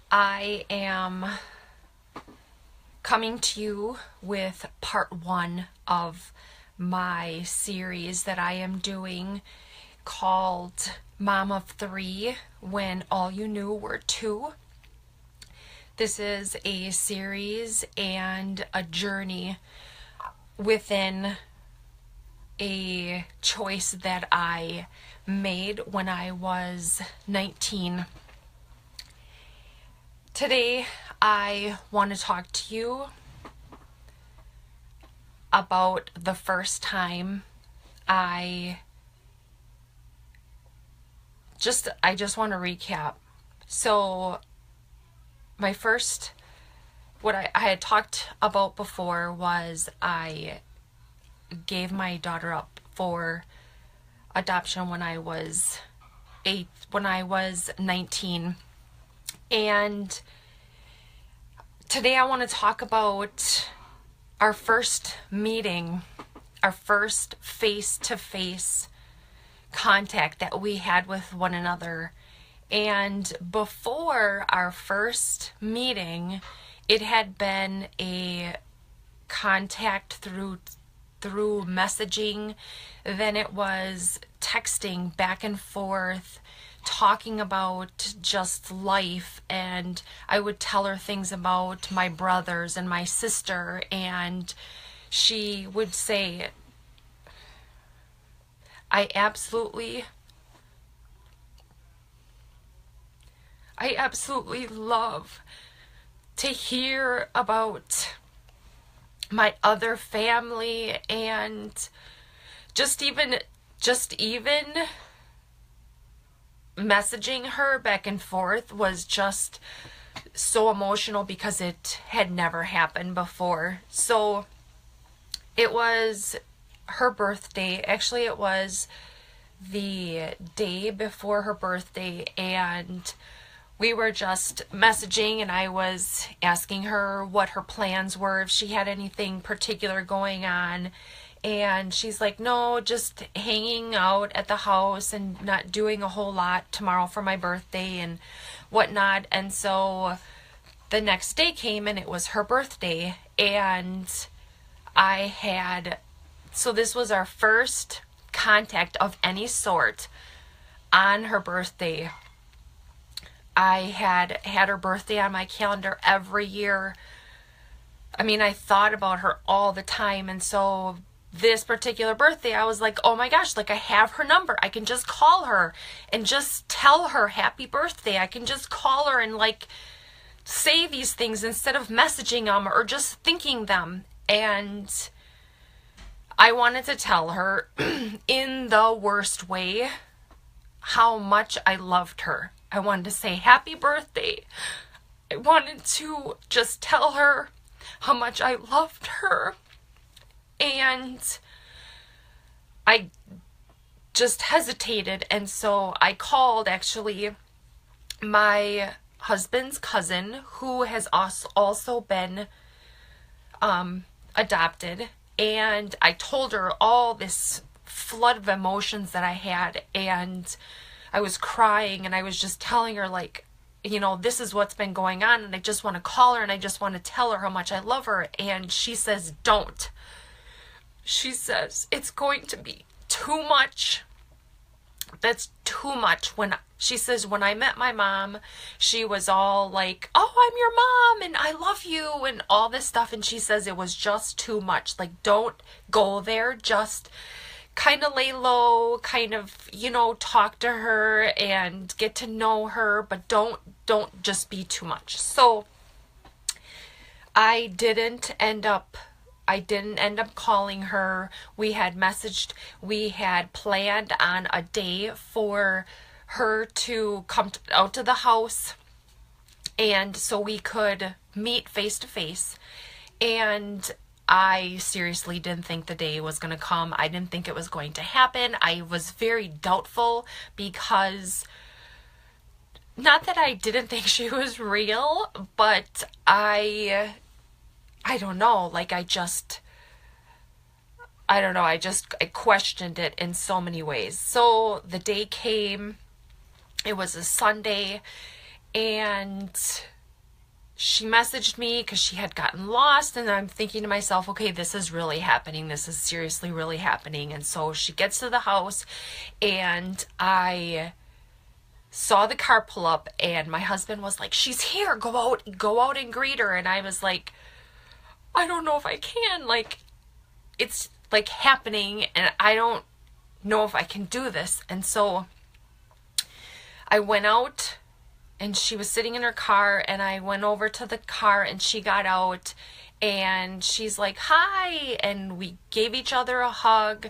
I am coming to you with part one of my series that I am doing called Mom of Three When All You Knew Were Two. This is a series and a journey within a choice that I made when I was 19. Today, I want to talk to you about the first time I just want to recap. So, my first, what I had talked about before was I gave my daughter up for adoption when I was 19. And today I want to talk about our first meeting, our first face-to-face contact that we had with one another. And before our first meeting, it had been a contact through messaging, then it was texting back and forth, talking about just life, and I would tell her things about my brothers and my sister, and she would say, I absolutely love to hear about my other family, and just even messaging her back and forth was just so emotional because it had never happened before. So it was her birthday. Actually, it was the day before her birthday, and we were just messaging, and I was asking her what her plans were, if she had anything particular going on. And she's like, no, just hanging out at the house and not doing a whole lot tomorrow for my birthday and whatnot. And so the next day came and it was her birthday. And so this was our first contact of any sort on her birthday. I had her birthday on my calendar every year. I mean, I thought about her all the time. And so this particular birthday, I was like, oh my gosh, like I have her number. I can just call her and just tell her happy birthday. I can just call her and like say these things instead of messaging them or just thinking them. And I wanted to tell her in the worst way how much I loved her. I wanted to say happy birthday. I wanted to just tell her how much I loved her. And I just hesitated. And so I called actually my husband's cousin, who has also been adopted. And I told her all this flood of emotions that I had, and I was crying, and I was just telling her, like, you know, this is what's been going on, and I just want to call her, and I just want to tell her how much I love her. And she says, don't. She says, it's going to be too much. That's too much. She says, when I met my mom, she was all like, oh, I'm your mom, and I love you, and all this stuff. And she says it was just too much. Like, don't go there. Just kind of lay low, kind of, you know, talk to her and get to know her, but don't just be too much. So I didn't end up calling her. We had planned on a day for her to come out to the house, and so we could meet face to face. And I seriously didn't think the day was going to come. I didn't think it was going to happen. I was very doubtful because, not that I didn't think she was real, but I don't know, like I questioned it in so many ways. So the day came, it was a Sunday, and she messaged me because she had gotten lost, and I'm thinking to myself, okay, this is really happening. This is seriously really happening. And so she gets to the house, and I saw the car pull up, and my husband was like, she's here, go out and greet her. And I was like, I don't know if I can. Like, it's like happening, and I don't know if I can do this. And so I went out, and she was sitting in her car, and I went over to the car, and she got out, and she's like, hi, and we gave each other a hug.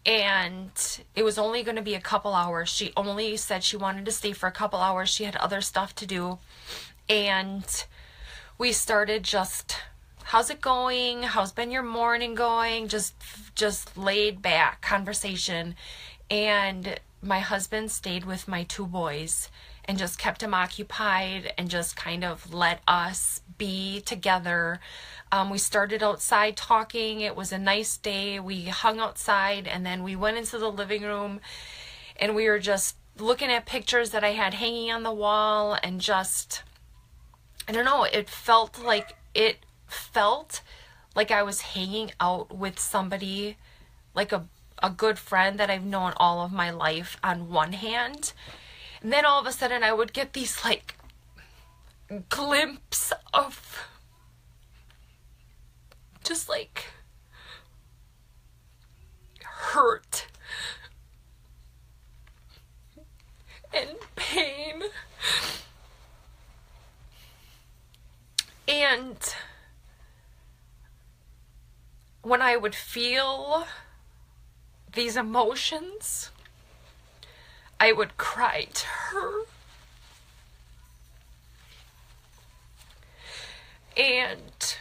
And it was only going to be a couple hours. She only said she wanted to stay for a couple hours. She had other stuff to do. And we started just, how's it going? How's been your morning going? Just laid back conversation. And my husband stayed with my two boys and just kept them occupied and just kind of let us be together. We started outside talking. It was a nice day. We hung outside, and then we went into the living room, and we were just looking at pictures that I had hanging on the wall, and just, I don't know, it felt like I was hanging out with somebody, like a good friend that I've known all of my life on one hand. And then all of a sudden I would get these like glimpse of just like hurt and pain. And when I would feel these emotions, I would cry to her. And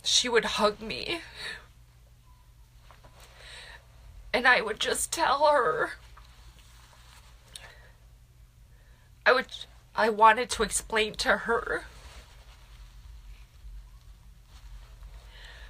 she would hug me. And I would just tell her, I wanted to explain to her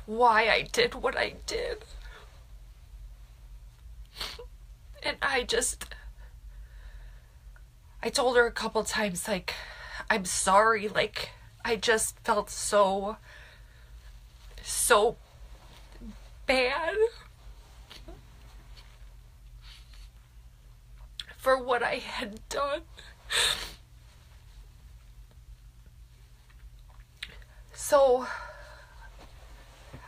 why I did what I did. And I told her a couple times, like, I'm sorry, like, I just felt so bad for what I had done. So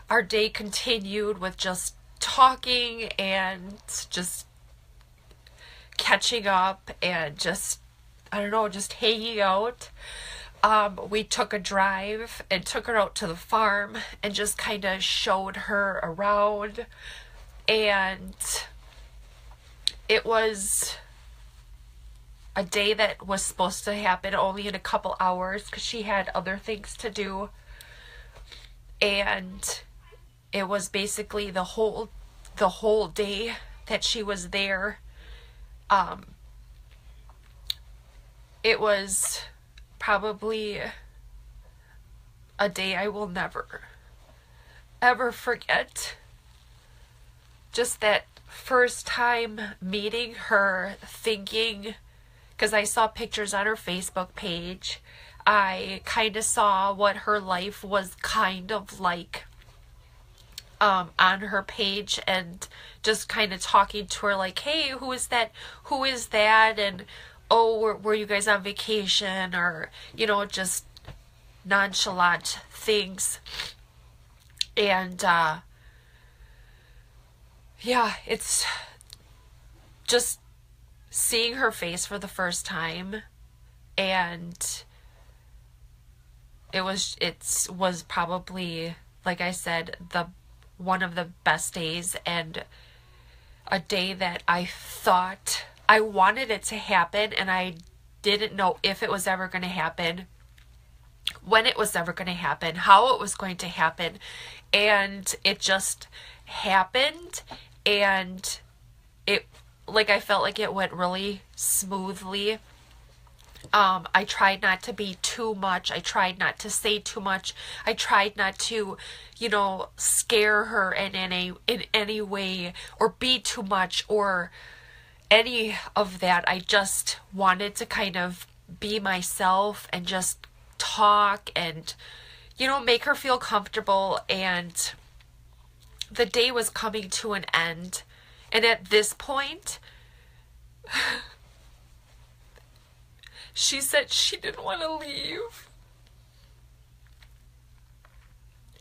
our day continued with just talking and just catching up and just, I don't know, just hanging out. We took a drive and took her out to the farm and just kind of showed her around. And it was a day that was supposed to happen only in a couple hours because she had other things to do. And it was basically the whole day that she was there. It was probably a day I will never, ever forget. Just that first time meeting her, thinking, because I saw pictures on her Facebook page, I kind of saw what her life was kind of like on her page, and just kind of talking to her like, hey, who is that, and oh, were you guys on vacation, or, you know, just nonchalant things. And yeah, it's just seeing her face for the first time, and it was probably, like I said, one of the best days, and a day that I thought I wanted it to happen, and I didn't know if it was ever going to happen, when it was ever going to happen, how it was going to happen. And it just happened, and it, like, I felt like it went really smoothly. I tried not to be too much. I tried not to say too much. I tried not to, you know, scare her in any way, or be too much, or any of that. I just wanted to kind of be myself and just talk and, make her feel comfortable. And the day was coming to an end. And at this point, she said she didn't want to leave.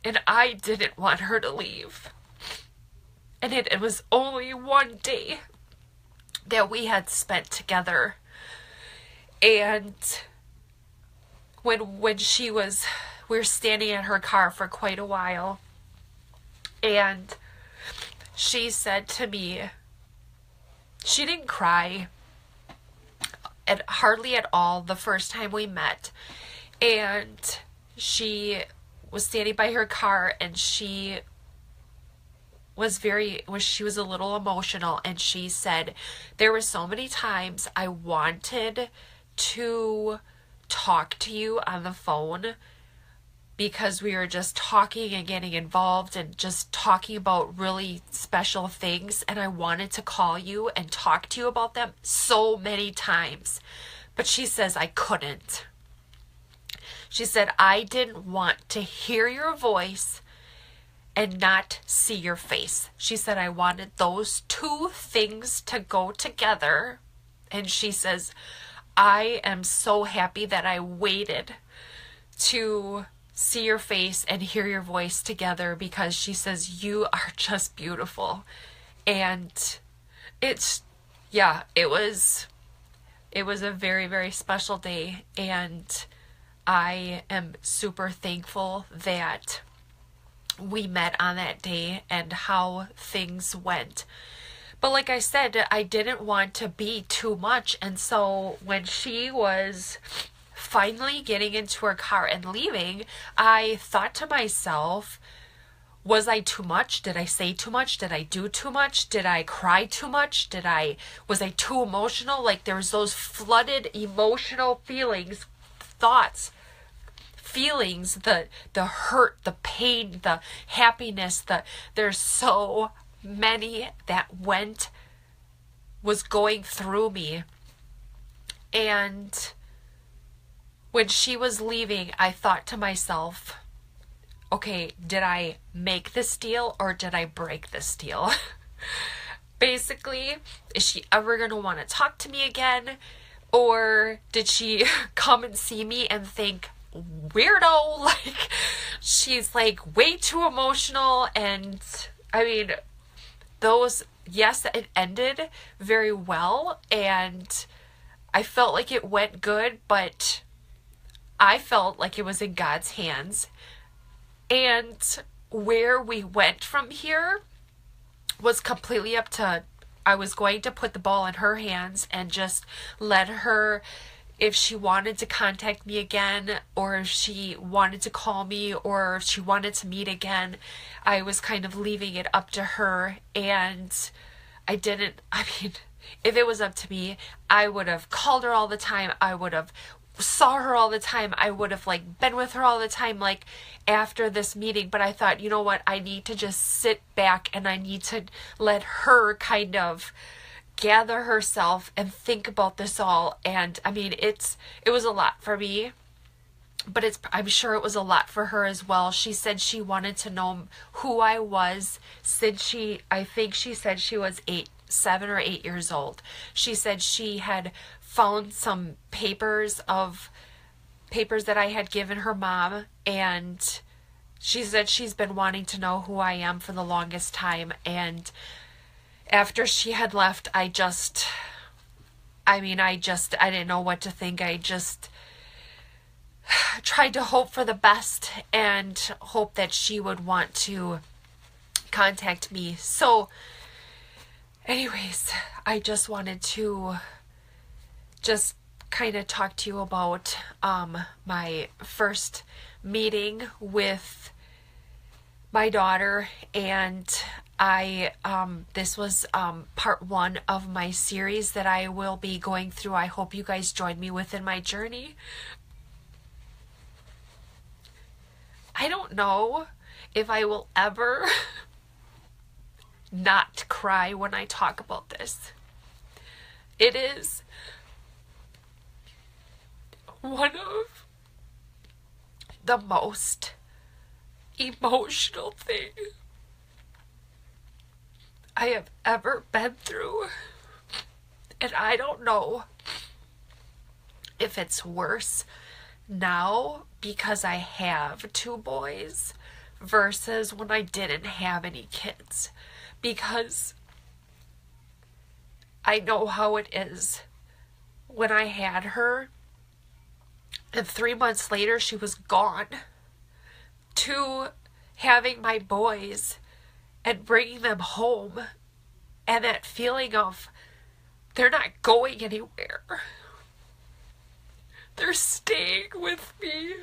And I didn't want her to leave. And it was only one day that we had spent together. And when we were standing in her car for quite a while, and she said to me, she didn't cry hardly at all the first time we met, and she was standing by her car, and she was a little emotional, and she said, there were so many times I wanted to talk to you on the phone, because we were just talking and getting involved and just talking about really special things, and I wanted to call you and talk to you about them so many times. But she says I couldn't. She said, I didn't want to hear your voice and not see your face. She said, I wanted those two things to go together. And she says, I am so happy that I waited to see your face and hear your voice together, because she says, you are just beautiful. And it was a very, very special day. And I am super thankful that we met on that day and how things went. But like I said, I didn't want to be too much. And so when she was finally getting into her car and leaving, I thought to myself, was I too much? Did I say too much? Did I do too much? Did I cry too much? Was I too emotional? Like, there was those flooded emotional feelings, thoughts, feelings, the hurt, the pain, the happiness, there's so many that was going through me. And when she was leaving, I thought to myself, okay, did I make this deal or did I break this deal? Basically, is she ever going to want to talk to me again? Or did she come and see me and think, weirdo, like, she's like way too emotional? And I mean, yes, it ended very well, and I felt like it went good, but I felt like it was in God's hands. And where we went from here was completely up to, I was going to put the ball in her hands and just let her, if she wanted to contact me again, or if she wanted to call me, or if she wanted to meet again, I was kind of leaving it up to her. And if it was up to me, I would have called her all the time. I would have saw her all the time. I would have been with her all the time, like after this meeting. But I thought, you know what? I need to just sit back and I need to let her kind of gather herself and think about this all. And I mean, it was a lot for me, but I'm sure it was a lot for her as well. She said she wanted to know who I was since I think she said she was 7 or 8 years old. She said she had found some papers that I had given her mom, and she said she's been wanting to know who I am for the longest time. And after she had left, I didn't know what to think. I just tried to hope for the best and hope that she would want to contact me. So anyways, I just wanted to just kind of talk to you about my first meeting with my daughter. And this was part 1 of my series that I will be going through. I hope you guys join me within my journey. I don't know if I will ever not cry when I talk about this. It is one of the most emotional thing I have ever been through. And I don't know if it's worse now because I have two boys versus when I didn't have any kids. Because I know how it is when I had her and 3 months later she was gone, to having my boys and bringing them home and that feeling of they're not going anywhere. They're staying with me.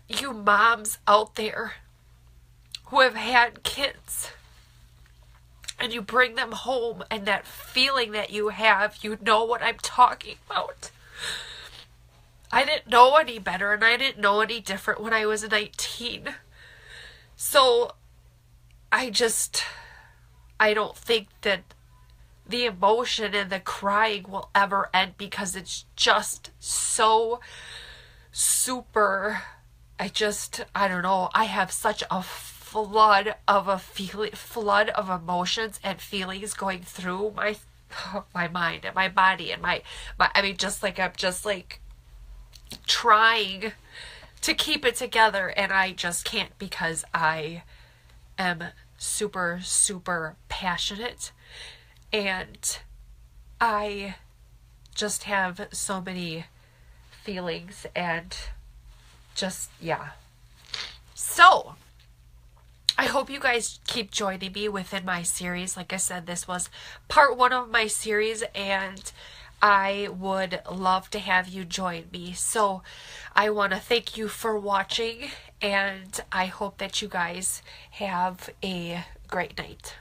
You moms out there who have had kids and you bring them home and that feeling that you have, you know what I'm talking about. I didn't know any better and I didn't know any different when I was 19. So I don't think that the emotion and the crying will ever end because it's just so super. I don't know. I have such a flood of emotions and feelings going through my mind and my body and my I mean, I'm just like trying to keep it together and I just can't because I am super, super passionate and I just have so many feelings and just, yeah. So, I hope you guys keep joining me within my series. Like I said, this was part 1 of my series and I would love to have you join me. So I want to thank you for watching and I hope that you guys have a great night.